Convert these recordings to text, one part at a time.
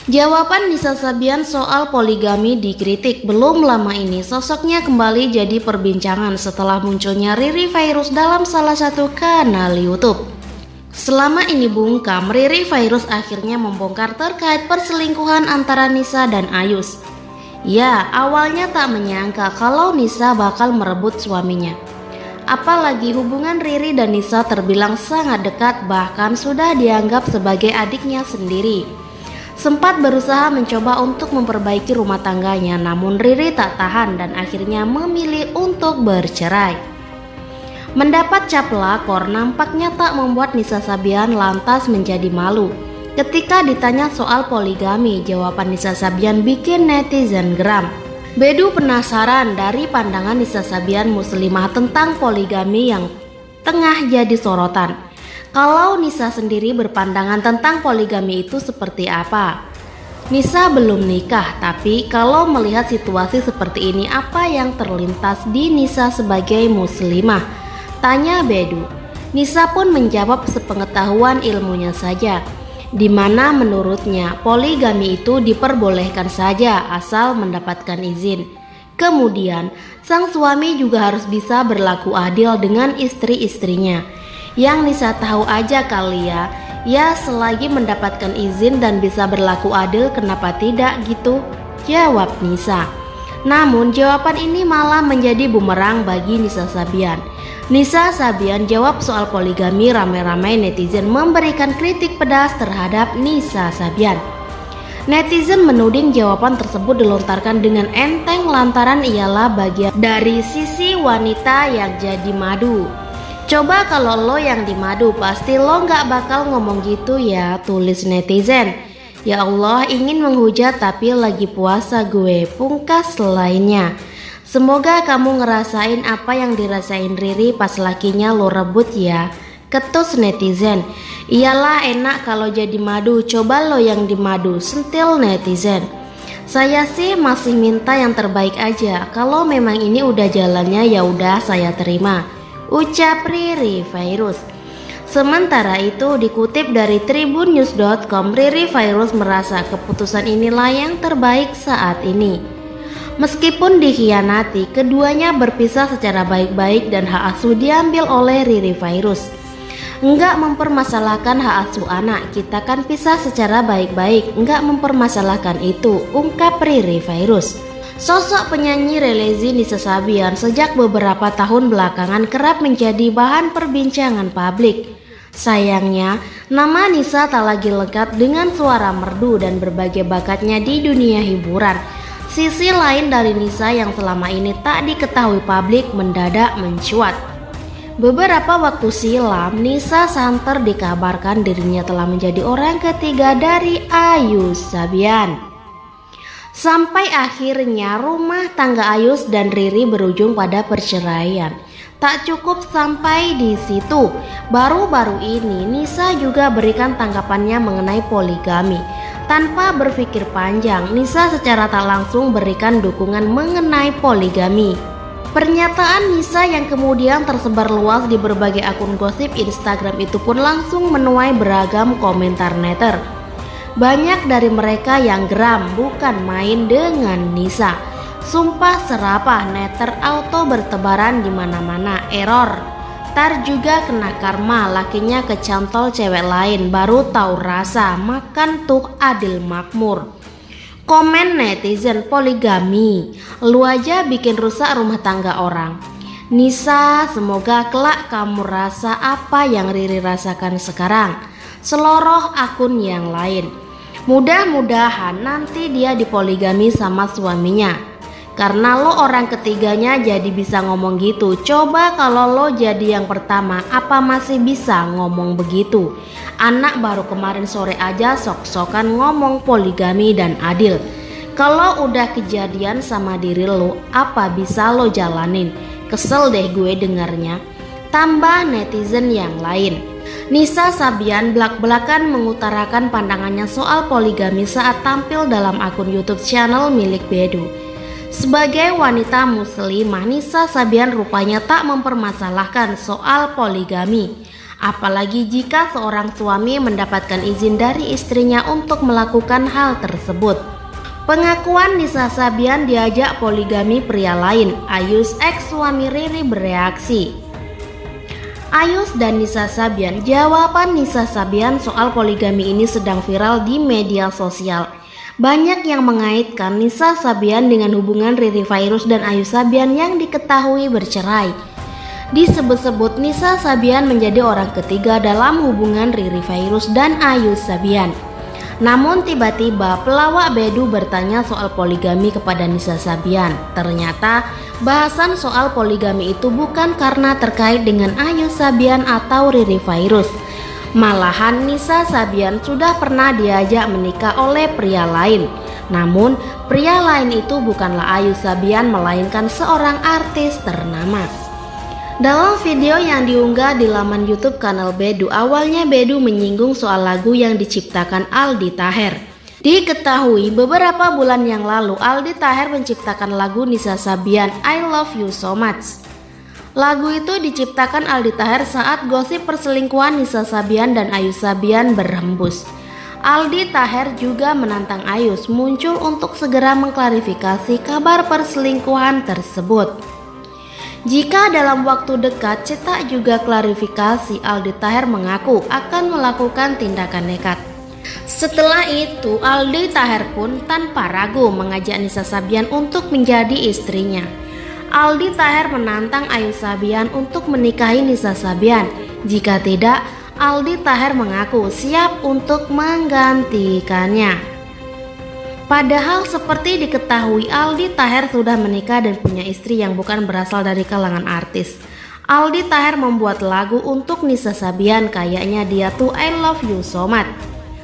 Jawaban Nisa Sabian soal poligami dikritik. Belum lama ini sosoknya kembali jadi perbincangan setelah munculnya Riri Virus dalam salah satu kanal YouTube. Selama ini bungkam, Riri Virus akhirnya membongkar terkait perselingkuhan antara Nisa dan Ayus. Ya, awalnya tak menyangka kalau Nisa bakal merebut suaminya. Apalagi hubungan Riri dan Nisa terbilang sangat dekat, bahkan sudah dianggap sebagai adiknya sendiri. Sempat berusaha mencoba untuk memperbaiki rumah tangganya, namun Riri tak tahan dan akhirnya memilih untuk bercerai. Mendapat cap lakor nampaknya tak membuat Nisa Sabian lantas menjadi malu. Ketika ditanya soal poligami, jawaban Nisa Sabian bikin netizen geram. Bedu penasaran dari pandangan Nisa Sabian muslimah tentang poligami yang tengah jadi sorotan. Kalau Nisa sendiri berpandangan tentang poligami itu seperti apa? Nisa belum nikah, tapi kalau melihat situasi seperti ini, apa yang terlintas di Nisa sebagai muslimah? Tanya Bedu. Nisa pun menjawab sepengetahuan ilmunya saja, di mana menurutnya poligami itu diperbolehkan saja asal mendapatkan izin. Kemudian, sang suami juga harus bisa berlaku adil dengan istri-istrinya. Yang Nisa tahu aja kali ya selagi mendapatkan izin dan bisa berlaku adil, kenapa tidak gitu? Jawab Nisa. Namun jawaban ini malah menjadi bumerang bagi Nisa Sabian. Nisa Sabian jawab soal poligami, ramai-ramai netizen memberikan kritik pedas terhadap Nisa Sabian. Netizen menuding jawaban tersebut dilontarkan dengan enteng lantaran ialah bagian dari sisi wanita yang jadi madu. Coba kalau lo yang dimadu, pasti lo gak bakal ngomong gitu ya, tulis netizen. Ya Allah, ingin menghujat tapi lagi puasa gue, pungkas lainnya. Semoga kamu ngerasain apa yang dirasain Riri pas lakinya lo rebut ya, ketus netizen. Iyalah enak kalau jadi madu, coba lo yang dimadu, sentil netizen. Saya sih masih minta yang terbaik aja, kalau memang ini udah jalannya ya udah saya terima, ucap Riri Virus. Sementara itu dikutip dari tribunnews.com, Riri Virus merasa keputusan inilah yang terbaik saat ini. Meskipun dikhianati, keduanya berpisah secara baik-baik dan hak asuh diambil oleh Riri Virus. Enggak mempermasalahkan hak asuh anak, kita kan pisah secara baik-baik, enggak mempermasalahkan itu, ungkap Riri Virus. Sosok penyanyi religi Nisa Sabian sejak beberapa tahun belakangan kerap menjadi bahan perbincangan publik. Sayangnya, nama Nisa tak lagi lengkap dengan suara merdu dan berbagai bakatnya di dunia hiburan. Sisi lain dari Nisa yang selama ini tak diketahui publik mendadak mencuat. Beberapa waktu silam, Nisa santer dikabarkan dirinya telah menjadi orang ketiga dari Ayus Sabian. Sampai akhirnya rumah tangga Ayus dan Riri berujung pada perceraian. Tak cukup sampai di situ, baru-baru ini Nisa juga berikan tanggapannya mengenai poligami. Tanpa berpikir panjang, Nisa secara tak langsung berikan dukungan mengenai poligami. Pernyataan Nisa yang kemudian tersebar luas di berbagai akun gosip Instagram itu pun langsung menuai beragam komentar netter. Banyak dari mereka yang geram bukan main dengan Nisa. Sumpah serapah, netter auto bertebaran di mana-mana, error. Tar juga kena karma, lakinya kecantol cewek lain, baru tahu rasa, makan tuh adil makmur. Komen netizen, poligami, lu aja bikin rusak rumah tangga orang. Nisa, semoga kelak kamu rasa apa yang Riri rasakan sekarang. Seloroh akun yang lain. Mudah-mudahan nanti dia dipoligami sama suaminya. Karena lo orang ketiganya jadi bisa ngomong gitu. Coba kalau lo jadi yang pertama, apa masih bisa ngomong begitu? Anak baru kemarin sore aja sok-sokan ngomong poligami dan adil. Kalau udah kejadian sama diri lo, apa bisa lo jalanin? Kesel deh gue dengarnya. Tambah netizen yang lain. Nisa Sabian belak-belakan mengutarakan pandangannya soal poligami saat tampil dalam akun YouTube channel milik Bedu. Sebagai wanita muslimah, Nisa Sabian rupanya tak mempermasalahkan soal poligami. Apalagi jika seorang suami mendapatkan izin dari istrinya untuk melakukan hal tersebut. Pengakuan Nisa Sabian diajak poligami pria lain, Ayus ex suami Riri bereaksi. Ayus dan Nisa Sabian, jawaban Nisa Sabian soal poligami ini sedang viral di media sosial. Banyak yang mengaitkan Nisa Sabian dengan hubungan Riri Fairuz dan Ayus Sabian yang diketahui bercerai. Disebut-sebut Nisa Sabian menjadi orang ketiga dalam hubungan Riri Fairuz dan Ayus Sabian. Namun tiba-tiba pelawak Bedu bertanya soal poligami kepada Nisa Sabian. Ternyata bahasan soal poligami itu bukan karena terkait dengan Ayus Sabian atau Riri Fairuz. Malahan Nisa Sabian sudah pernah diajak menikah oleh pria lain. Namun pria lain itu bukanlah Ayus Sabian melainkan seorang artis ternama. Dalam video yang diunggah di laman YouTube kanal Bedu, awalnya Bedu menyinggung soal lagu yang diciptakan Aldi Taher. Diketahui beberapa bulan yang lalu Aldi Taher menciptakan lagu Nisa Sabian I Love You So Much. Lagu itu diciptakan Aldi Taher saat gosip perselingkuhan Nisa Sabian dan Ayus Sabian berhembus. Aldi Taher juga menantang Ayus muncul untuk segera mengklarifikasi kabar perselingkuhan tersebut. Jika dalam waktu dekat cetak juga klarifikasi, Aldi Taher mengaku akan melakukan tindakan nekat. Setelah itu Aldi Taher pun tanpa ragu mengajak Nisa Sabian untuk menjadi istrinya. Aldi Taher menantang Ayus Sabian untuk menikahi Nisa Sabian. Jika tidak, Aldi Taher mengaku siap untuk menggantikannya. Padahal seperti diketahui Aldi Taher sudah menikah dan punya istri yang bukan berasal dari kalangan artis. Aldi Taher membuat lagu untuk Nisa Sabian, kayaknya dia tuh I Love You So Much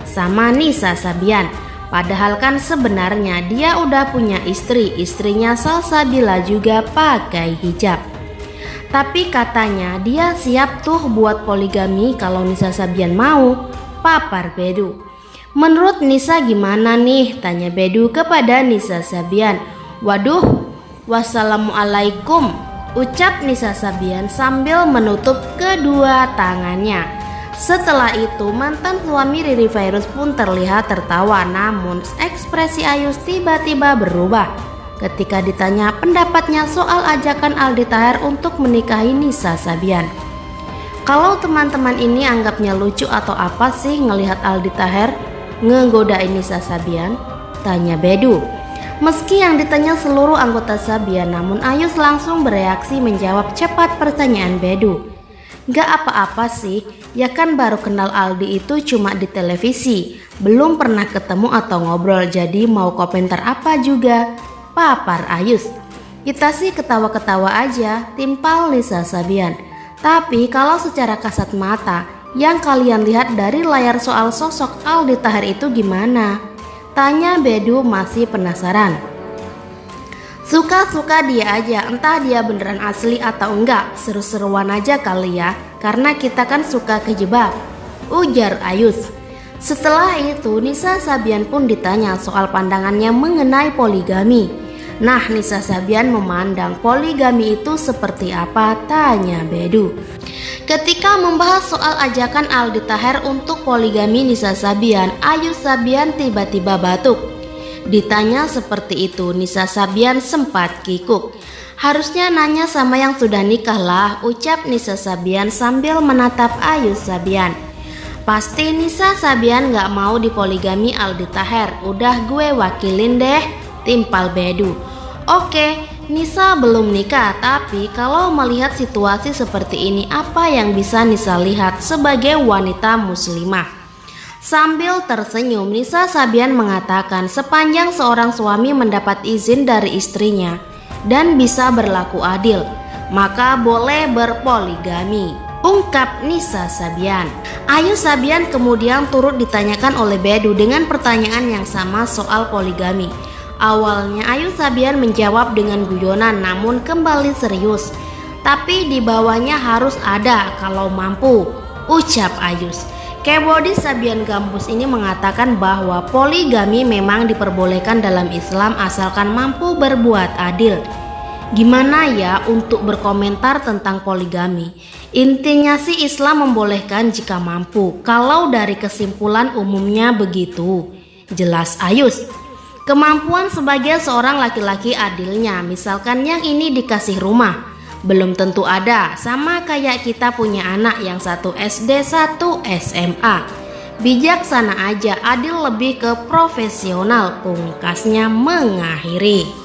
sama Nisa Sabian. Padahal kan sebenarnya dia udah punya istri, istrinya Salsabila juga pakai hijab. Tapi katanya dia siap tuh buat poligami kalau Nisa Sabian mau, papar Bedu. Menurut Nisa gimana nih? Tanya Bedu kepada Nisa Sabian. Waduh, wassalamualaikum, ucap Nisa Sabian sambil menutup kedua tangannya. Setelah itu mantan suami Riri Fairuz pun terlihat tertawa, namun ekspresi Ayus tiba-tiba berubah ketika ditanya pendapatnya soal ajakan Aldi Taher untuk menikahi Nisa Sabian. Kalau teman-teman ini anggapnya lucu atau apa sih ngelihat Aldi Taher ngegodain Nisa Sabian? Tanya Bedu. Meski yang ditanya seluruh anggota Sabian, namun Ayus langsung bereaksi menjawab cepat pertanyaan Bedu. Gak apa-apa sih, ya kan baru kenal Aldi itu cuma di televisi, belum pernah ketemu atau ngobrol, jadi mau komentar apa juga, papar Ayus. Kita sih ketawa-ketawa aja, timpal Nisa Sabian. Tapi kalau secara kasat mata, yang kalian lihat dari layar soal sosok Aldi Taher itu gimana? Tanya Bedu masih penasaran. Suka-suka dia aja, entah dia beneran asli atau enggak, seru-seruan aja kali ya, karena kita kan suka kejebak, ujar Ayus. Setelah itu Nisa Sabian pun ditanya soal pandangannya mengenai poligami. Nah, Nisa Sabian memandang poligami itu seperti apa? Tanya Bedu. Ketika membahas soal ajakan Aldi Taher untuk poligami Nisa Sabian, Ayus Sabian tiba-tiba batuk. Ditanya seperti itu, Nisa Sabian sempat kikuk. Harusnya nanya sama yang sudah nikah lah, ucap Nisa Sabian sambil menatap Ayus Sabian. Pasti Nisa Sabian gak mau dipoligami Aldi Taher, udah gue wakilin deh, timpal Bedu. Oke, Nisa belum nikah, tapi kalau melihat situasi seperti ini, apa yang bisa Nisa lihat sebagai wanita muslimah? Sambil tersenyum, Nisa Sabian mengatakan sepanjang seorang suami mendapat izin dari istrinya dan bisa berlaku adil, maka boleh berpoligami, ungkap Nisa Sabian. Ayus Sabian kemudian turut ditanyakan oleh Bedu dengan pertanyaan yang sama soal poligami. Awalnya Ayus Sabian menjawab dengan guyonan, namun kembali serius. Tapi di bawahnya harus ada kalau mampu, ucap Ayus. Kebodi Sabian Gambus ini mengatakan bahwa poligami memang diperbolehkan dalam Islam asalkan mampu berbuat adil. Gimana ya untuk berkomentar tentang poligami? Intinya sih Islam membolehkan jika mampu. Kalau dari kesimpulan umumnya begitu. Jelas Ayus. Kemampuan sebagai seorang laki-laki adilnya, misalkan yang ini dikasih rumah, belum tentu ada, sama kayak kita punya anak yang satu SD, satu SMA. Bijaksana aja, adil lebih ke profesional, pungkasnya mengakhiri.